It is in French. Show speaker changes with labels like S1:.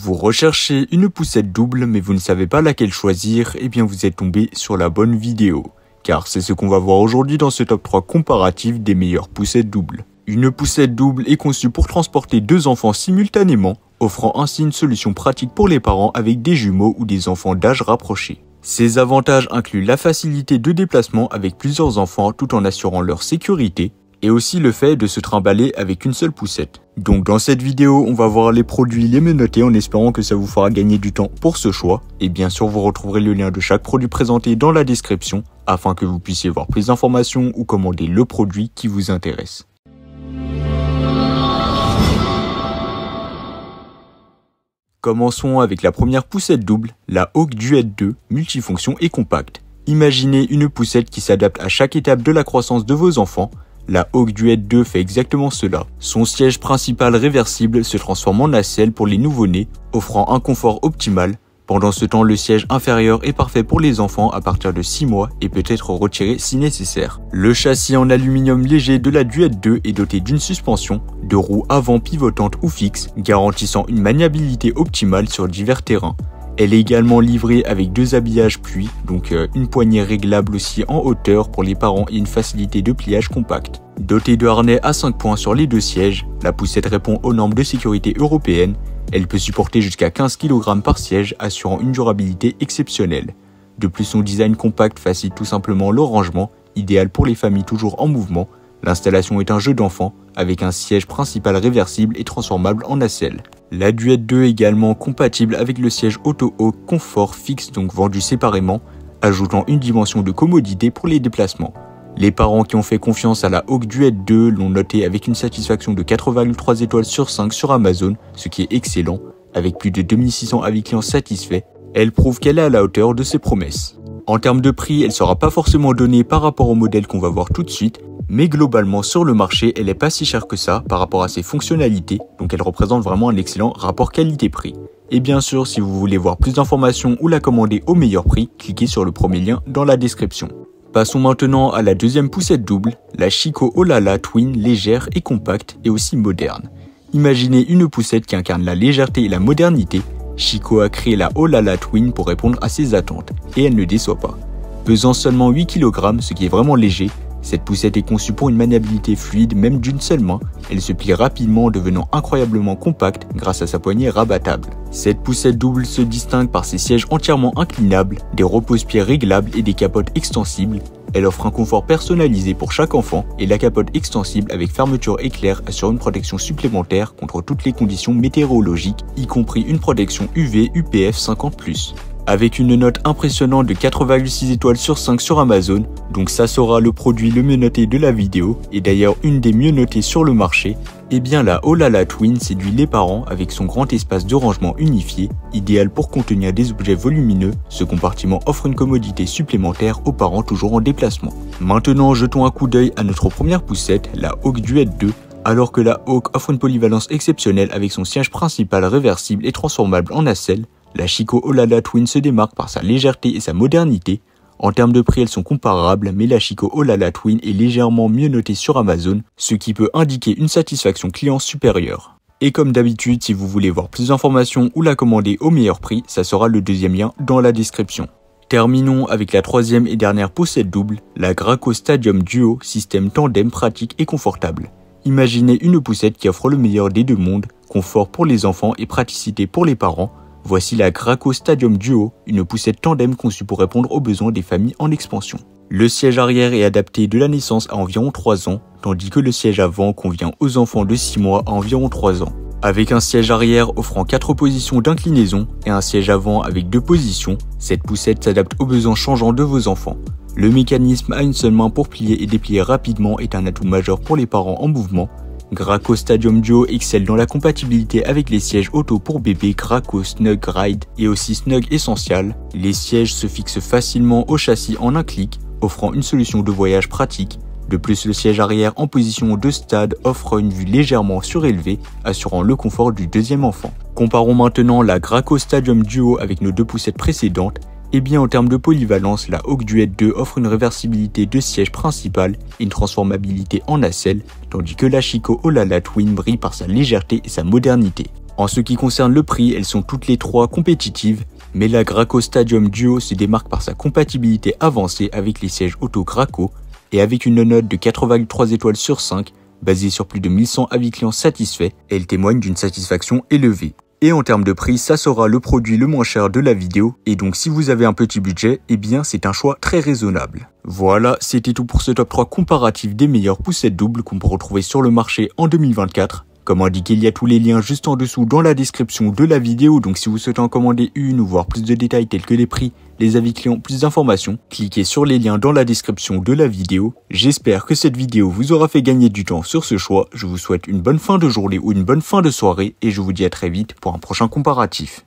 S1: Vous recherchez une poussette double mais vous ne savez pas laquelle choisir, eh bien vous êtes tombé sur la bonne vidéo. Car c'est ce qu'on va voir aujourd'hui dans ce top 3 comparatif des meilleures poussettes doubles. Une poussette double est conçue pour transporter deux enfants simultanément, offrant ainsi une solution pratique pour les parents avec des jumeaux ou des enfants d'âge rapproché. Ces avantages incluent la facilité de déplacement avec plusieurs enfants tout en assurant leur sécurité, et aussi le fait de se trimballer avec une seule poussette. Donc dans cette vidéo, on va voir les produits les mieux notés en espérant que ça vous fera gagner du temps pour ce choix. Et bien sûr, vous retrouverez le lien de chaque produit présenté dans la description afin que vous puissiez voir plus d'informations ou commander le produit qui vous intéresse. Commençons avec la première poussette double, la Hawk Duet 2, multifonction et compacte. Imaginez une poussette qui s'adapte à chaque étape de la croissance de vos enfants. La Hawk Duet 2 fait exactement cela. Son siège principal réversible se transforme en nacelle pour les nouveau-nés, offrant un confort optimal. Pendant ce temps, le siège inférieur est parfait pour les enfants à partir de 6 mois et peut être retiré si nécessaire. Le châssis en aluminium léger de la Duet 2 est doté d'une suspension, de roues avant pivotantes ou fixes, garantissant une maniabilité optimale sur divers terrains. Elle est également livrée avec deux habillages pluie, donc une poignée réglable aussi en hauteur pour les parents et une facilité de pliage compacte. Dotée de harnais à 5 points sur les deux sièges, la poussette répond aux normes de sécurité européennes. Elle peut supporter jusqu'à 15 kg par siège, assurant une durabilité exceptionnelle. De plus, son design compact facilite tout simplement le rangement, idéal pour les familles toujours en mouvement. L'installation est un jeu d'enfant, avec un siège principal réversible et transformable en nacelle. La Duet 2 est également compatible avec le siège Auto-Hawk Confort fixe, donc vendu séparément, ajoutant une dimension de commodité pour les déplacements. Les parents qui ont fait confiance à la Hawk Duet 2 l'ont noté avec une satisfaction de 4,3 étoiles sur 5 sur Amazon, ce qui est excellent. Avec plus de 2600 avis clients satisfaits, elle prouve qu'elle est à la hauteur de ses promesses. En termes de prix, elle ne sera pas forcément donnée par rapport au modèle qu'on va voir tout de suite, mais globalement sur le marché, elle n'est pas si chère que ça par rapport à ses fonctionnalités, donc elle représente vraiment un excellent rapport qualité-prix. Et bien sûr, si vous voulez voir plus d'informations ou la commander au meilleur prix, cliquez sur le premier lien dans la description. Passons maintenant à la deuxième poussette double, la Chico Olala Twin légère et compacte et aussi moderne. Imaginez une poussette qui incarne la légèreté et la modernité. Chico a créé la Olala Twin pour répondre à ses attentes, et elle ne déçoit pas. Pesant seulement 8 kg, ce qui est vraiment léger, cette poussette est conçue pour une maniabilité fluide même d'une seule main. Elle se plie rapidement en devenant incroyablement compacte grâce à sa poignée rabattable. Cette poussette double se distingue par ses sièges entièrement inclinables, des repose-pieds réglables et des capotes extensibles. Elle offre un confort personnalisé pour chaque enfant et la capote extensible avec fermeture éclair assure une protection supplémentaire contre toutes les conditions météorologiques, y compris une protection UV UPF 50+. Avec une note impressionnante de 4,6 étoiles sur 5 sur Amazon, donc ça sera le produit le mieux noté de la vidéo, et d'ailleurs une des mieux notées sur le marché, et bien la Olala Twin séduit les parents avec son grand espace de rangement unifié, idéal pour contenir des objets volumineux. Ce compartiment offre une commodité supplémentaire aux parents toujours en déplacement. Maintenant, jetons un coup d'œil à notre première poussette, la Hawk Duet 2. Alors que la Hawk offre une polyvalence exceptionnelle avec son siège principal réversible et transformable en nacelle, la Chico Olala Twin se démarque par sa légèreté et sa modernité. En termes de prix, elles sont comparables, mais la Chico Olala Twin est légèrement mieux notée sur Amazon, ce qui peut indiquer une satisfaction client supérieure. Et comme d'habitude, si vous voulez voir plus d'informations ou la commander au meilleur prix, ça sera le deuxième lien dans la description. Terminons avec la troisième et dernière poussette double, la Graco Stadium Duo, système tandem pratique et confortable. Imaginez une poussette qui offre le meilleur des deux mondes, confort pour les enfants et praticité pour les parents. Voici la Graco Stadium Duo, une poussette tandem conçue pour répondre aux besoins des familles en expansion. Le siège arrière est adapté de la naissance à environ 3 ans, tandis que le siège avant convient aux enfants de 6 mois à environ 3 ans. Avec un siège arrière offrant 4 positions d'inclinaison et un siège avant avec 2 positions, cette poussette s'adapte aux besoins changeants de vos enfants. Le mécanisme à une seule main pour plier et déplier rapidement est un atout majeur pour les parents en mouvement. Graco Stadium Duo excelle dans la compatibilité avec les sièges auto pour bébé Graco Snug Ride et aussi Snug Essential. Les sièges se fixent facilement au châssis en un clic, offrant une solution de voyage pratique. De plus, le siège arrière en position de stade offre une vue légèrement surélevée, assurant le confort du deuxième enfant. Comparons maintenant la Graco Stadium Duo avec nos deux poussettes précédentes. Et bien en termes de polyvalence, la Hawk Duet 2 offre une réversibilité de siège principal et une transformabilité en nacelle, tandis que la Chico Olala Twin brille par sa légèreté et sa modernité. En ce qui concerne le prix, elles sont toutes les trois compétitives, mais la Graco Stadium Duo se démarque par sa compatibilité avancée avec les sièges auto Graco et avec une note de 4,3 étoiles sur 5, basée sur plus de 1100 avis clients satisfaits, elle témoigne d'une satisfaction élevée. Et en termes de prix, ça sera le produit le moins cher de la vidéo, et donc si vous avez un petit budget, eh bien c'est un choix très raisonnable. Voilà, c'était tout pour ce top 3 comparatif des meilleures poussettes doubles qu'on peut retrouver sur le marché en 2024. Comme indiqué, il y a tous les liens juste en dessous dans la description de la vidéo, donc si vous souhaitez en commander une ou voir plus de détails tels que les prix, les avis clients, plus d'informations, cliquez sur les liens dans la description de la vidéo. J'espère que cette vidéo vous aura fait gagner du temps sur ce choix. Je vous souhaite une bonne fin de journée ou une bonne fin de soirée et je vous dis à très vite pour un prochain comparatif.